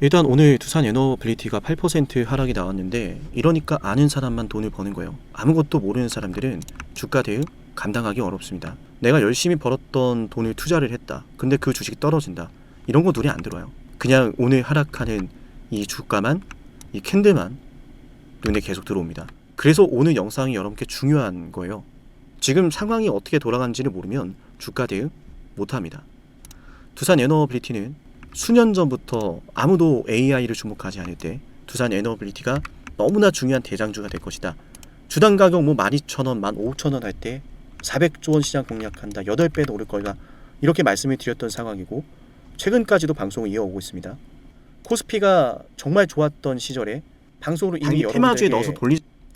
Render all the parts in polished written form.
일단 오늘 두산 에너빌리티가 8% 하락이 나왔는데 이러니까 아는 사람만 돈을 버는 거예요. 아무것도 모르는 사람들은 주가 대응 감당하기 어렵습니다. 내가 열심히 벌었던 돈을 투자를 했다. 근데 그 주식이 떨어진다. 이런 거 눈에 안 들어요. 그냥 오늘 하락하는 이 주가만, 이 캔들만 눈에 계속 들어옵니다. 그래서 오늘 영상이 여러분께 중요한 거예요. 지금 상황이 어떻게 돌아가는지를 모르면 주가 대응 못합니다. 두산 에너빌리티는 수년 전부터 아무도 AI를 주목하지 않을 때 두산 에너빌리티가 너무나 중요한 대장주가 될 것이다. 주당 가격 12,000원, 15,000원 할 때 400조 원 시장 공략한다. 8배도 오를 거다. 이렇게 말씀을 드렸던 상황이고 최근까지도 방송을 이어오고 있습니다. 코스피가 정말 좋았던 시절에 방송으로 이미 테마주에 넣어서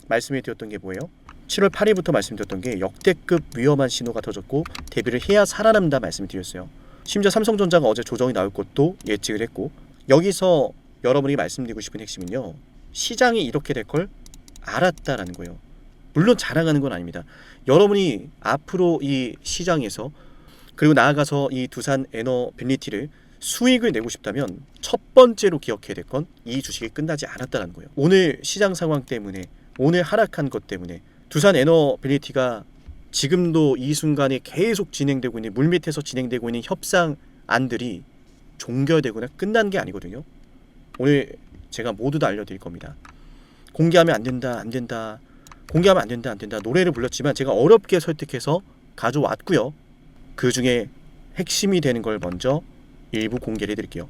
말씀을 드렸던 게 뭐예요? 7월 8일부터 말씀드렸던 게 역대급 위험한 신호가 터졌고 대비를 해야 살아남는다 말씀을 드렸어요. 심지어 삼성전자가 어제 조정이 나올 것도 예측을 했고, 여기서 여러분이 말씀드리고 싶은 핵심은요, 시장이 이렇게 될 걸 알았다라는 거예요. 물론 자랑하는 건 아닙니다. 여러분이 앞으로 이 시장에서 그리고 나아가서 이 두산 에너빌리티를 수익을 내고 싶다면 첫 번째로 기억해야 될 건 이 주식이 끝나지 않았다는 거예요. 오늘 시장 상황 때문에, 오늘 하락한 것 때문에 두산 에너빌리티가 지금도 이 순간에 계속 진행되고 있는, 물밑에서 진행되고 있는 협상안들이 종결되거나 끝난 게 아니거든요. 오늘 제가 모두 다 알려드릴 겁니다. 공개하면 안 된다, 안 된다, 공개하면 안 된다, 안 된다 노래를 불렀지만 제가 어렵게 설득해서 가져왔고요. 그 중에 핵심이 되는 걸 먼저 일부 공개를 해드릴게요.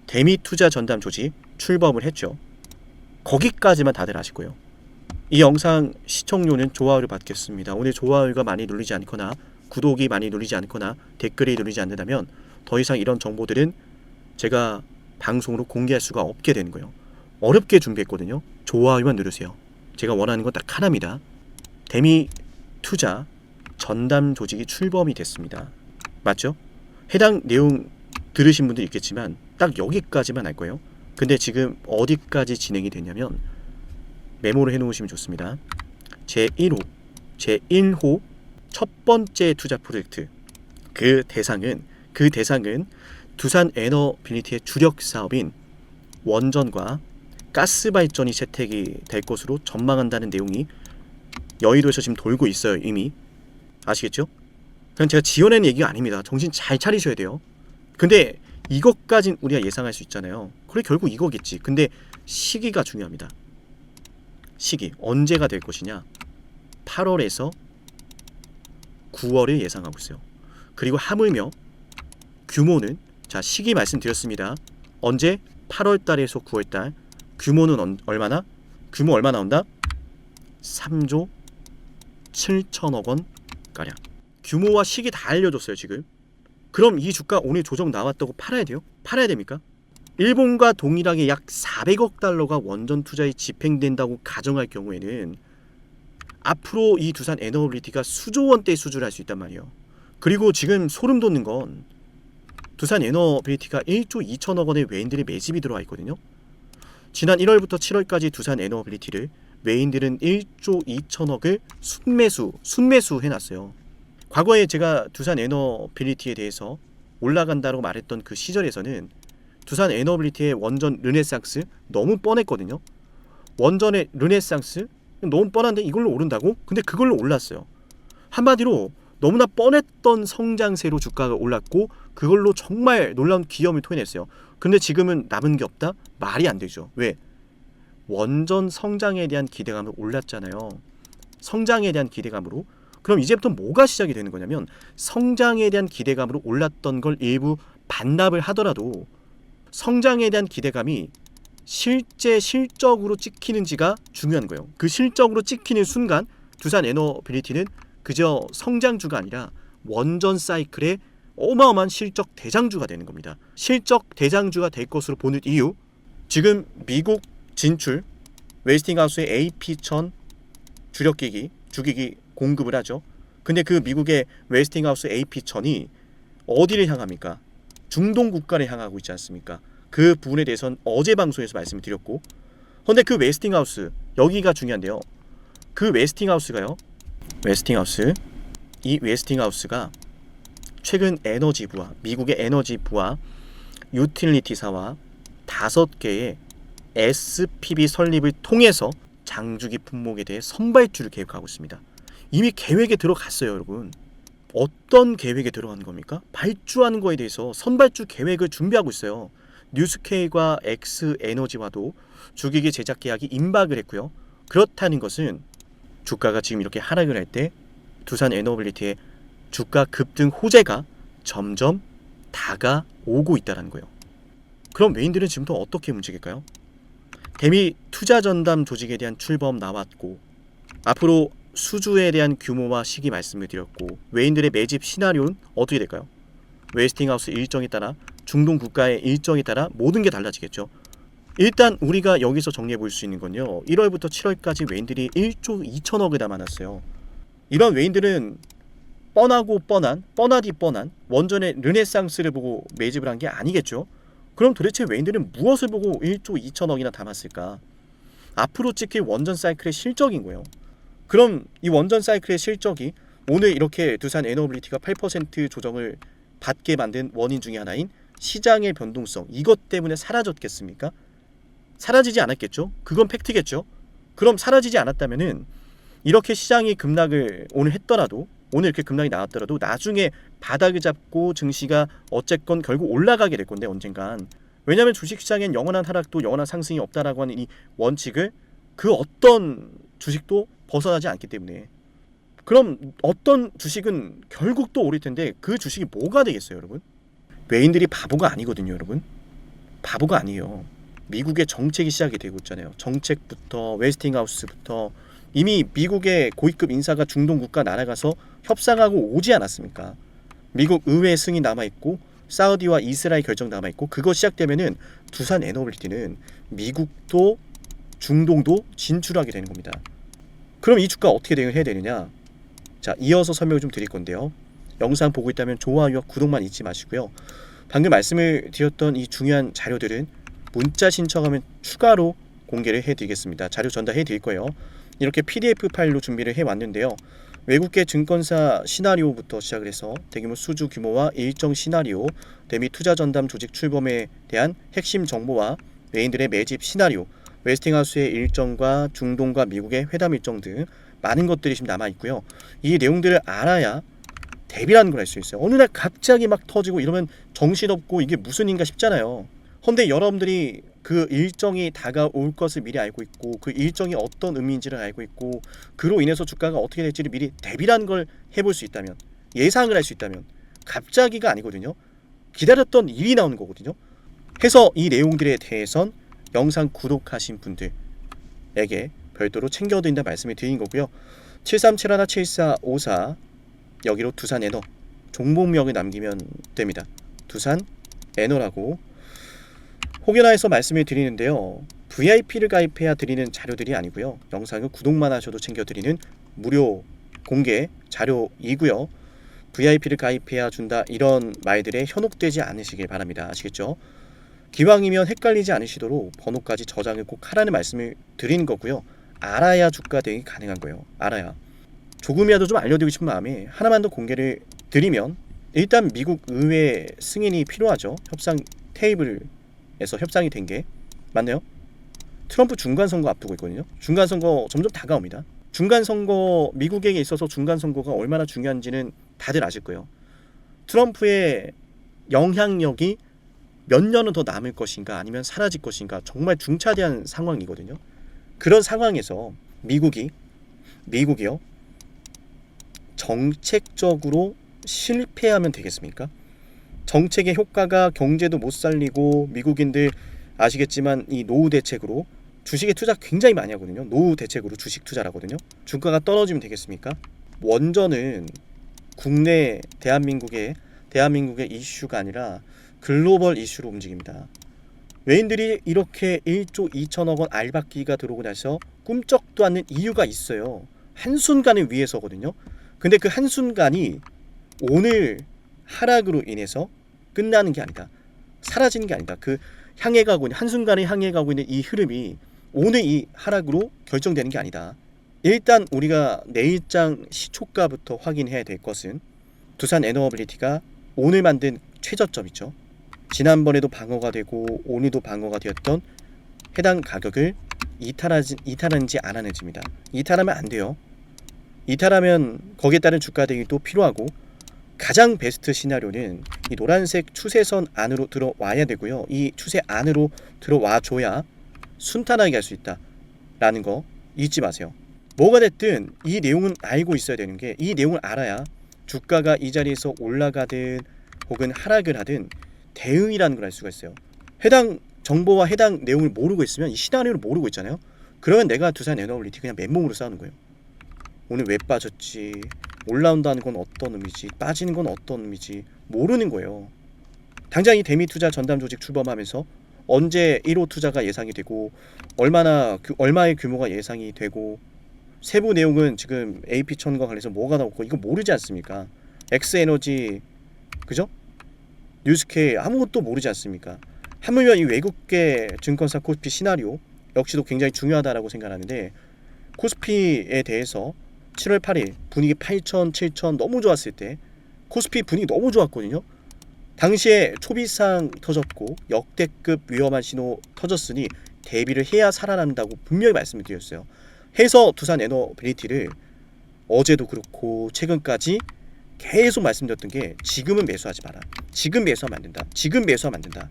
대미투자 전담 조직 출범을 했죠. 거기까지만 다들 아실 거예요. 이 영상 시청료는 좋아요를 받겠습니다. 오늘 좋아요가 많이 눌리지 않거나 구독이 많이 눌리지 않거나 댓글이 눌리지 않는다면 더 이상 이런 정보들은 제가 방송으로 공개할 수가 없게 되는 거예요. 어렵게 준비했거든요. 좋아요만 누르세요. 제가 원하는 건 딱 하나입니다. 대미투자 전담 조직이 출범이 됐습니다. 맞죠? 해당 내용 들으신 분도 있겠지만 딱 여기까지만 알 거예요. 근데 지금 어디까지 진행이 됐냐면 메모를 해놓으시면 좋습니다. 제1호 첫 번째 투자 프로젝트, 그 대상은 두산 에너빌리티의 주력 사업인 원전과 가스 발전이 채택이 될 것으로 전망한다는 내용이 여의도에서 지금 돌고 있어요. 이미 아시겠죠? 그럼 제가 지어낸 얘기가 아닙니다. 정신 잘 차리셔야 돼요. 근데 이것까진 우리가 예상할 수 있잖아요. 그래, 결국 이거겠지. 근데 시기가 중요합니다. 시기 언제가 될 것이냐? 8월에서 9월을 예상하고 있어요. 그리고 하물며 규모는, 자, 시기 말씀드렸습니다. 언제? 8월 달에서 9월 달. 규모는 얼마나? 규모 얼마 나온다? 3조 7천억 원 가량. 규모와 시기 다 알려줬어요 지금. 그럼 이 주가 오늘 조정 나왔다고 팔아야 돼요? 팔아야 됩니까? 일본과 동일하게 약 400억 달러가 원전 투자에 집행된다고 가정할 경우에는 앞으로 이 두산 에너빌리티가 수조 원대 수주를 할 수 있단 말이에요. 그리고 지금 소름 돋는 건 두산 에너빌리티가 1조 2천억 원의 외인들의 매집이 들어와 있거든요. 지난 1월부터 7월까지 두산 에너빌리티를 외인들은 1조 2천억을 순매수 해놨어요. 과거에 제가 두산 에너빌리티에 대해서 올라간다고 말했던 그 시절에서는 두산 에너빌리티의 원전 르네상스 너무 뻔했거든요. 원전의 르네상스 너무 뻔한데 이걸로 오른다고? 근데 그걸로 올랐어요. 한마디로 너무나 뻔했던 성장세로 주가가 올랐고 그걸로 정말 놀라운 기염을 토해냈어요. 근데 지금은 남은 게 없다? 말이 안 되죠. 왜? 원전 성장에 대한 기대감을 올랐잖아요. 성장에 대한 기대감으로. 그럼 이제부터 뭐가 시작이 되는 거냐면 성장에 대한 기대감으로 올랐던 걸 일부 반납을 하더라도 성장에 대한 기대감이 실제 실적으로 찍히는지가 중요한 거예요. 그 실적으로 찍히는 순간 두산 에너빌리티는 그저 성장주가 아니라 원전 사이클의 어마어마한 실적 대장주가 되는 겁니다. 실적 대장주가 될 것으로 보는 이유, 지금 미국 진출 웨스팅하우스의 AP1000 주기기 공급을 하죠. 근데 그 미국의 웨스팅하우스 AP1000이 어디를 향합니까? 중동 국가를 향하고 있지 않습니까? 그 부분에 대해서는 어제 방송에서 말씀을 드렸고, 그런데 그 웨스팅하우스, 여기가 중요한데요. 그 웨스팅하우스가요, 이 웨스팅하우스가 최근 에너지부와 미국의 에너지부와 유틸리티사와 5개의 SPV 설립을 통해서 장주기 품목에 대해 선발주를 계획하고 있습니다. 이미 계획에 들어갔어요, 여러분. 어떤 계획에 들어간 겁니까? 발주하는 거에 대해서 선발주 계획을 준비하고 있어요. 뉴스케이와 X에너지와도 주기기 제작 계약이 임박을 했고요. 그렇다는 것은 주가가 지금 이렇게 하락을 할 때 두산 에너빌리티의 주가 급등 호재가 점점 다가오고 있다는 거예요. 그럼 외인들은 지금부터 어떻게 움직일까요? 대미 투자 전담 조직에 대한 출범 나왔고, 앞으로 수주에 대한 규모와 시기 말씀을 드렸고, 외인들의 매집 시나리오는 어떻게 될까요? 웨스팅하우스 일정에 따라, 중동 국가의 일정에 따라 모든 게 달라지겠죠. 일단 우리가 여기서 정리해 볼 수 있는 건요, 1월부터 7월까지 외인들이 1조 2천억을 담아놨어요. 이런 외인들은 뻔하디 뻔한 원전의 르네상스를 보고 매집을 한 게 아니겠죠. 그럼 도대체 외인들은 무엇을 보고 1조 2천억이나 담았을까? 앞으로 찍힐 원전 사이클의 실적인 거예요. 그럼 이 원전 사이클의 실적이 오늘 이렇게 두산 에너빌리티가 8% 조정을 받게 만든 원인 중에 하나인 시장의 변동성, 이것 때문에 사라졌겠습니까? 사라지지 않았겠죠? 그건 팩트겠죠? 그럼 사라지지 않았다면은 이렇게 시장이 급락을 오늘 했더라도, 오늘 이렇게 급락이 나왔더라도 나중에 바닥을 잡고 증시가 어쨌건 결국 올라가게 될 건데, 언젠간. 왜냐하면 주식시장엔 영원한 하락도 영원한 상승이 없다라고 하는 이 원칙을 그 어떤 주식도 벗어나지 않기 때문에. 그럼 어떤 주식은 결국 또 오를 텐데 그 주식이 뭐가 되겠어요, 여러분? 외인들이 바보가 아니거든요, 여러분. 바보가 아니에요. 미국의 정책이 시작이 되고 있잖아요. 정책부터 웨스팅하우스부터 이미 미국의 고위급 인사가 중동 국가 날아가서 협상하고 오지 않았습니까? 미국 의회 승인 남아있고 사우디와 이스라엘 결정 남아있고, 그거 시작되면은 두산 에너빌리티는 미국도 중동도 진출하게 되는 겁니다. 그럼 이 주가 어떻게 대응해야 되느냐? 자, 이어서 설명을 좀 드릴 건데요. 영상 보고 있다면 좋아요와 구독만 잊지 마시고요. 방금 말씀을 드렸던 이 중요한 자료들은 문자 신청하면 추가로 공개를 해드리겠습니다. 자료 전달해 드릴 거예요. 이렇게 PDF 파일로 준비를 해왔는데요. 외국계 증권사 시나리오부터 시작을 해서 대규모 수주 규모와 일정 시나리오, 대미 투자 전담 조직 출범에 대한 핵심 정보와 외인들의 매집 시나리오, 웨스팅하우스의 일정과 중동과 미국의 회담 일정 등 많은 것들이 지금 남아있고요. 이 내용들을 알아야 대비라는 걸 할 수 있어요. 어느 날 갑자기 막 터지고 이러면 정신없고 이게 무슨 일인가 싶잖아요. 근데 여러분들이 그 일정이 다가올 것을 미리 알고 있고, 그 일정이 어떤 의미인지를 알고 있고, 그로 인해서 주가가 어떻게 될지를 미리 대비라는 걸 해볼 수 있다면, 예상을 할 수 있다면, 갑자기가 아니거든요. 기다렸던 일이 나오는 거거든요. 해서 이 내용들에 대해선 영상 구독하신 분들에게 별도로 챙겨드린다 말씀을 드린 거고요. 7371-7454 여기로 두산 에너 종목명을 남기면 됩니다. 두산 에너라고 혹여나해서 말씀을 드리는데요. VIP를 가입해야 드리는 자료들이 아니고요. 영상을 구독만 하셔도 챙겨드리는 무료 공개 자료이고요. VIP를 가입해야 준다 이런 말들에 현혹되지 않으시길 바랍니다. 아시겠죠? 기왕이면 헷갈리지 않으시도록 번호까지 저장을 꼭 하라는 말씀을 드린 거고요. 알아야 주가 대응이 가능한 거예요. 알아야. 조금이라도 좀 알려드리고 싶은 마음에 하나만 더 공개를 드리면, 일단 미국 의회 승인이 필요하죠. 협상 테이블에서 협상이 된 게 맞나요? 트럼프 중간선거 앞두고 있거든요. 중간선거 점점 다가옵니다. 중간선거, 미국에 있어서 중간선거가 얼마나 중요한지는 다들 아실 거예요. 트럼프의 영향력이 몇 년은 더 남을 것인가 아니면 사라질 것인가, 정말 중차대한 상황이거든요. 그런 상황에서 미국이요, 정책적으로 실패하면 되겠습니까? 정책의 효과가 경제도 못 살리고, 미국인들 아시겠지만 이 노후 대책으로 주식에 투자 굉장히 많이 하거든요. 노후 대책으로 주식 투자를 하거든요. 주가가 떨어지면 되겠습니까? 원전은 국내 대한민국의 이슈가 아니라 글로벌 이슈로 움직입니다. 외인들이 이렇게 1조 2천억 원 알박기가 들어오고 나서 꿈쩍도 않는 이유가 있어요. 한순간을 위해서거든요. 근데 그 한순간이 오늘 하락으로 인해서 끝나는 게 아니다. 사라지는 게 아니다. 그 향해 가고 있는, 한순간에 향해 가고 있는 이 흐름이 오늘 이 하락으로 결정되는 게 아니다. 일단 우리가 내일장 시초가부터 확인해야 될 것은 두산 에너빌리티가 오늘 만든 최저점 있죠. 지난번에도 방어가 되고 오늘도 방어가 되었던 해당 가격을 이탈하는지 안 하는지입니다. 이탈하면 안 돼요. 이탈하면 거기에 따른 주가 대응도 필요하고, 가장 베스트 시나리오는 이 노란색 추세선 안으로 들어와야 되고요. 이 추세 안으로 들어와 줘야 순탄하게 갈 수 있다 라는 거 잊지 마세요. 뭐가 됐든 이 내용은 알고 있어야 되는 게, 이 내용을 알아야 주가가 이 자리에서 올라가든 혹은 하락을 하든 대응이라는 걸 알 수가 있어요. 해당 정보와 해당 내용을 모르고 있으면, 이 시나리오를 모르고 있잖아요. 그러면 내가 두산 에너빌리티 그냥 맨몸으로 싸우는 거예요. 오늘 왜 빠졌지, 올라온다는 건 어떤 의미지, 빠지는 건 어떤 의미지 모르는 거예요. 당장 이 대미 투자 전담 조직 출범하면서 언제 1호 투자가 예상이 되고 얼마의 규모가 예상이 되고 세부 내용은 지금 AP1000과 관련해서 뭐가 나오고 이거 모르지 않습니까? 엑스에너지, 그죠? 뉴스케 아무것도 모르지 않습니까? 하물며 이 외국계 증권사 코스피 시나리오 역시도 굉장히 중요하다라고 생각하는데, 코스피에 대해서 7월 8일 분위기 8천, 7천 너무 좋았을 때 코스피 분위기 너무 좋았거든요. 당시에 초비상 터졌고 역대급 위험한 신호 터졌으니 대비를 해야 살아난다고 분명히 말씀을 드렸어요. 해서 두산 에너빌리티를 어제도 그렇고 최근까지 계속 말씀드렸던 게, 지금은 매수하지 마라, 지금 매수하면 안 된다, 지금 매수하면 안 된다.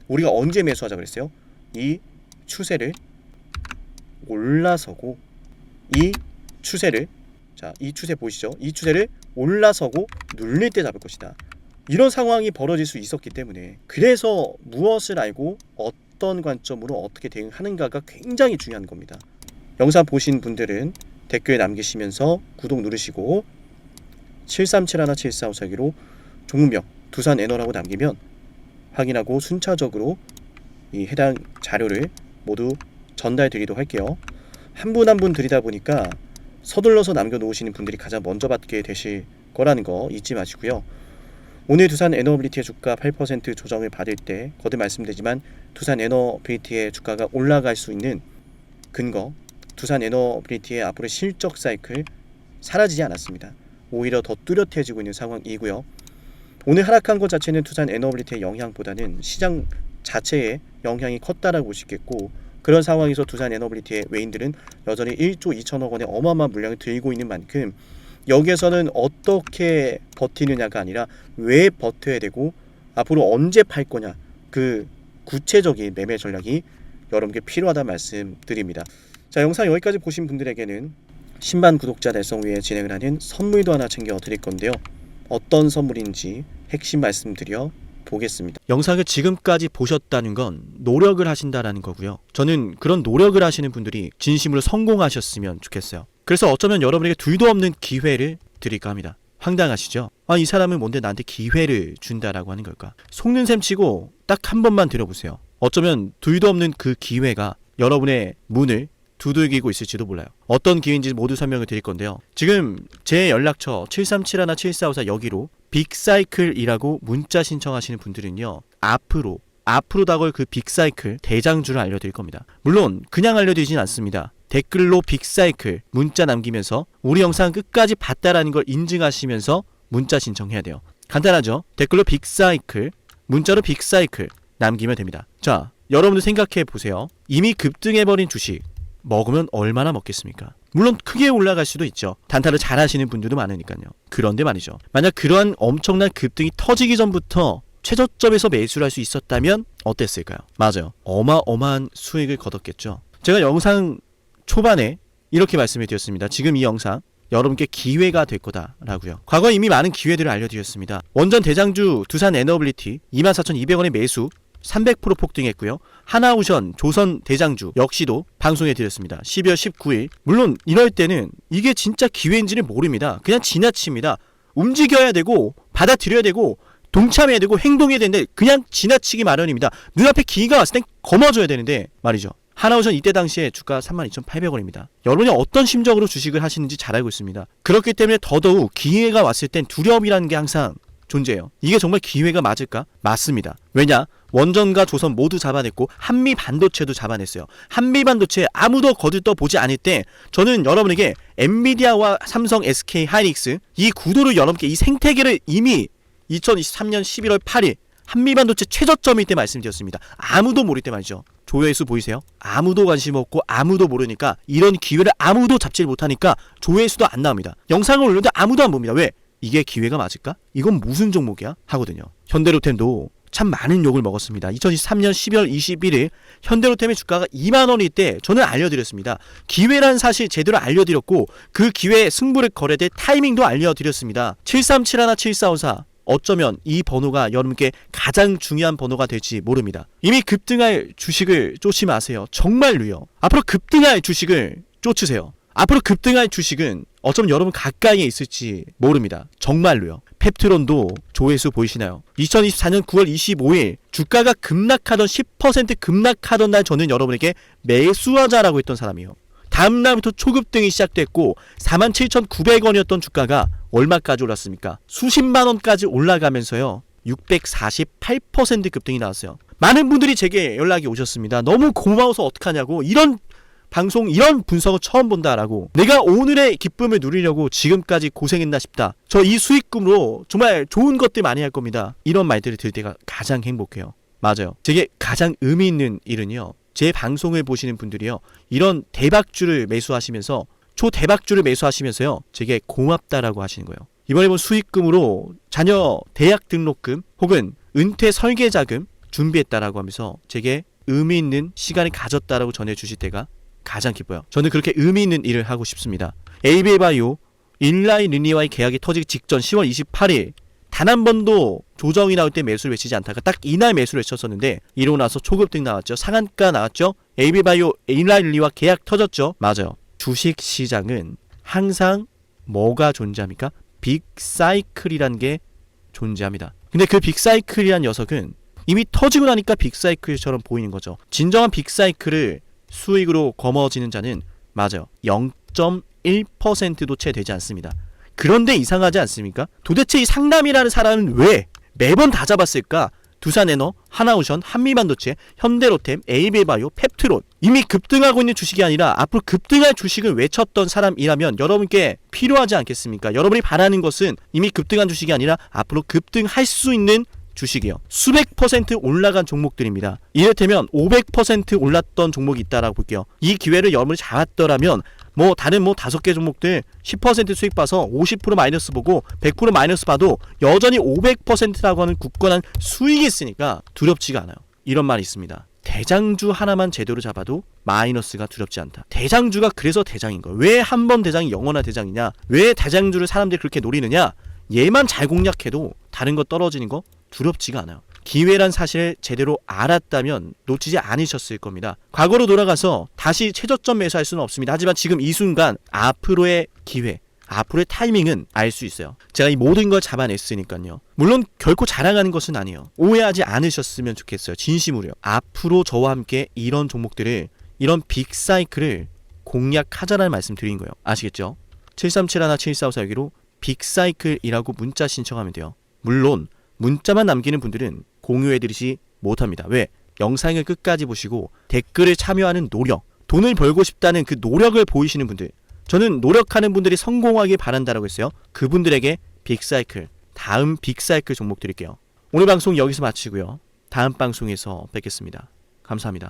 우리가 언제 매수하자 그랬어요? 이 추세를 올라서고, 이 추세를, 자, 이 추세 보이시죠? 이 추세를 올라서고 눌릴 때 잡을 것이다. 이런 상황이 벌어질 수 있었기 때문에, 그래서 무엇을 알고 어떤 관점으로 어떻게 대응하는가가 굉장히 중요한 겁니다. 영상 보신 분들은 댓글 남기시면서 구독 누르시고 73717454기로 종목명 두산 에너라고 남기면 확인하고 순차적으로 이 해당 자료를 모두 전달 드리도록 할게요. 한 분 한 분 드리다 보니까 서둘러서 남겨놓으시는 분들이 가장 먼저 받게 되실 거라는 거 잊지 마시고요. 오늘 두산 에너빌리티의 주가 8% 조정을 받을 때 거듭 말씀드리지만, 두산 에너빌리티의 주가가 올라갈 수 있는 근거, 두산 에너빌리티의 앞으로의 실적 사이클 사라지지 않았습니다. 오히려 더 뚜렷해지고 있는 상황이고요. 오늘 하락한 것 자체는 두산 에너빌리티의 영향보다는 시장 자체의 영향이 컸다라고 볼 수 있겠고, 그런 상황에서 두산 에너빌리티의 외인들은 여전히 1조 2천억 원의 어마어마한 물량을 들고 있는 만큼, 여기에서는 어떻게 버티느냐가 아니라 왜 버텨야 되고 앞으로 언제 팔 거냐, 그 구체적인 매매 전략이 여러분께 필요하다는 말씀드립니다. 자, 영상 여기까지 보신 분들에게는 신반 구독자 달성 위에 진행을 하는 선물도 하나 챙겨 드릴 건데요. 어떤 선물인지 핵심 말씀드려 보겠습니다. 영상을 지금까지 보셨다는 건 노력을 하신다라는 거고요. 저는 그런 노력을 하시는 분들이 진심으로 성공하셨으면 좋겠어요. 그래서 어쩌면 여러분에게 둘도 없는 기회를 드릴까 합니다. 황당하시죠? 이 사람은 뭔데 나한테 기회를 준다라고 하는 걸까? 속는 셈 치고 딱 한 번만 들어보세요. 어쩌면 둘도 없는 그 기회가 여러분의 문을 두들기고 있을지도 몰라요. 어떤 기회인지 모두 설명을 드릴 건데요. 지금 제 연락처 73717454 여기로 빅사이클이라고 문자 신청하시는 분들은요, 앞으로 다가올 그 빅사이클 대장주를 알려드릴 겁니다. 물론 그냥 알려드리진 않습니다. 댓글로 빅사이클 문자 남기면서 우리 영상 끝까지 봤다라는 걸 인증하시면서 문자 신청해야 돼요. 간단하죠? 댓글로 빅사이클, 문자로 빅사이클 남기면 됩니다. 자, 여러분들 생각해 보세요. 이미 급등해버린 주식 먹으면 얼마나 먹겠습니까? 물론 크게 올라갈 수도 있죠. 단타를 잘 하시는 분들도 많으니까요. 그런데 말이죠, 만약 그러한 엄청난 급등이 터지기 전부터 최저점에서 매수를 할 수 있었다면 어땠을까요? 맞아요, 어마어마한 수익을 거뒀겠죠. 제가 영상 초반에 이렇게 말씀을 드렸습니다. 지금 이 영상 여러분께 기회가 될 거다라고요. 과거에 이미 많은 기회들을 알려드렸습니다. 원전 대장주 두산 에너빌리티 24,200원의 매수 300% 폭등했고요. 하나오션 조선 대장주 역시도 방송해 드렸습니다. 12월 19일. 물론 이럴 때는 이게 진짜 기회인지는 모릅니다. 그냥 지나칩니다. 움직여야 되고 받아들여야 되고 동참해야 되고 행동해야 되는데 그냥 지나치기 마련입니다. 눈앞에 기회가 왔을 땐 거머줘야 되는데 말이죠. 하나오션 이때 당시에 주가 32,800원입니다. 여러분이 어떤 심정으로 주식을 하시는지 잘 알고 있습니다. 그렇기 때문에 더더욱 기회가 왔을 땐 두려움이라는 게 항상 존재해요. 이게 정말 기회가 맞을까? 맞습니다. 왜냐? 원전과 조선 모두 잡아냈고 한미 반도체도 잡아냈어요. 한미 반도체 아무도 거들떠 보지 않을 때 저는 여러분에게 엔비디아와 삼성, SK 하이닉스 이 구도를 여러분께 이 생태계를 이미 2023년 11월 8일 한미반도체 최저점일 때 말씀드렸습니다. 아무도 모를 때 말이죠. 조회수 보이세요? 아무도 관심 없고 아무도 모르니까 이런 기회를 아무도 잡지 못하니까 조회수도 안 나옵니다. 영상을 올렸는데 아무도 안 봅니다. 왜? 이게 기회가 맞을까? 이건 무슨 종목이야? 하거든요. 현대로템도 참 많은 욕을 먹었습니다. 2023년 12월 21일 현대로템의 주가가 2만원일 때 저는 알려드렸습니다. 기회란 사실 제대로 알려드렸고 그 기회에 승부를 걸어야 될 타이밍도 알려드렸습니다. 7371, 7454 어쩌면 이 번호가 여러분께 가장 중요한 번호가 될지 모릅니다. 이미 급등할 주식을 쫓지 마세요. 정말로요. 앞으로 급등할 주식을 쫓으세요. 앞으로 급등할 주식은 어쩌면 여러분 가까이에 있을지 모릅니다. 정말로요. 펩트론도 조회수 보이시나요? 2024년 9월 25일 주가가 급락하던 10% 급락하던 날 저는 여러분에게 매수하자라고 했던 사람이에요. 다음 날부터 초급등이 시작됐고 47,900원이었던 주가가 얼마까지 올랐습니까? 수십만 원까지 올라가면서요. 648% 급등이 나왔어요. 많은 분들이 제게 연락이 오셨습니다. 너무 고마워서 어떡하냐고. 이런 방송, 이런 분석을 처음 본다라고. 내가 오늘의 기쁨을 누리려고 지금까지 고생했나 싶다. 저 이 수익금으로 정말 좋은 것들 많이 할 겁니다. 이런 말들을 들을 때가 가장 행복해요. 맞아요. 제게 가장 의미 있는 일은요. 제 방송을 보시는 분들이요. 이런 대박주를 매수하시면서 초대박주를 매수하시면서요. 제게 고맙다라고 하시는 거예요. 이번에 본 수익금으로 자녀 대학 등록금 혹은 은퇴 설계자금 준비했다라고 하면서 제게 의미 있는 시간을 가졌다라고 전해주실 때가 가장 기뻐요. 저는 그렇게 의미 있는 일을 하고 싶습니다. 에이비바이오 일라이 리니와의 계약이 터지기 직전 10월 28일 단 한 번도 조정이 나올 때 매수를 외치지 않다가 딱 이날 매수를 외쳤었는데 이러고 나서 초급등 나왔죠. 상한가 나왔죠. 에이비바이오 일라이 리니와 계약 터졌죠. 맞아요. 주식시장은 항상 뭐가 존재합니까? 빅사이클이란 게 존재합니다. 근데 그 빅사이클이란 녀석은 이미 터지고 나니까 빅사이클처럼 보이는 거죠. 진정한 빅사이클을 수익으로 거머쥐는 자는 맞아요. 0.1%도 채 되지 않습니다. 그런데 이상하지 않습니까? 도대체 이 상남이라는 사람은 왜 매번 다 잡았을까? 두산에너, 하나오션, 한미반도체, 현대로템, 에이비바이오, 펩트론 이미 급등하고 있는 주식이 아니라 앞으로 급등할 주식을 외쳤던 사람이라면 여러분께 필요하지 않겠습니까? 여러분이 바라는 것은 이미 급등한 주식이 아니라 앞으로 급등할 수 있는 주식이요. 수백 퍼센트 올라간 종목들입니다. 이를테면 500% 올랐던 종목이 있다라고 볼게요. 이 기회를 여러분이 잡았더라면 다른 5개 종목들 10% 수익 봐서 50% 마이너스 보고 100% 마이너스 봐도 여전히 500%라고 하는 굳건한 수익이 있으니까 두렵지가 않아요. 이런 말이 있습니다. 대장주 하나만 제대로 잡아도 마이너스가 두렵지 않다. 대장주가 그래서 대장인 거예요. 왜 한 번 대장이 영원한 대장이냐? 왜 대장주를 사람들이 그렇게 노리느냐? 얘만 잘 공략해도 다른 거 떨어지는 거 두렵지가 않아요. 기회란 사실을 제대로 알았다면 놓치지 않으셨을 겁니다. 과거로 돌아가서 다시 최저점 매수할 수는 없습니다. 하지만 지금 이 순간 앞으로의 기회, 앞으로의 타이밍은 알 수 있어요. 제가 이 모든 걸 잡아냈으니까요. 물론 결코 자랑하는 것은 아니에요. 오해하지 않으셨으면 좋겠어요. 진심으로요. 앞으로 저와 함께 이런 종목들을, 이런 빅사이클을 공략하자라는 말씀 드린 거예요. 아시겠죠? 7371, 7454 여기로 빅사이클이라고 문자 신청하면 돼요. 물론 문자만 남기는 분들은 공유해드리지 못합니다. 왜? 영상을 끝까지 보시고 댓글에 참여하는 노력, 돈을 벌고 싶다는 그 노력을 보이시는 분들, 저는 노력하는 분들이 성공하길 바란다라고 했어요. 그분들에게 빅사이클, 다음 빅사이클 종목 드릴게요. 오늘 방송 여기서 마치고요. 다음 방송에서 뵙겠습니다. 감사합니다.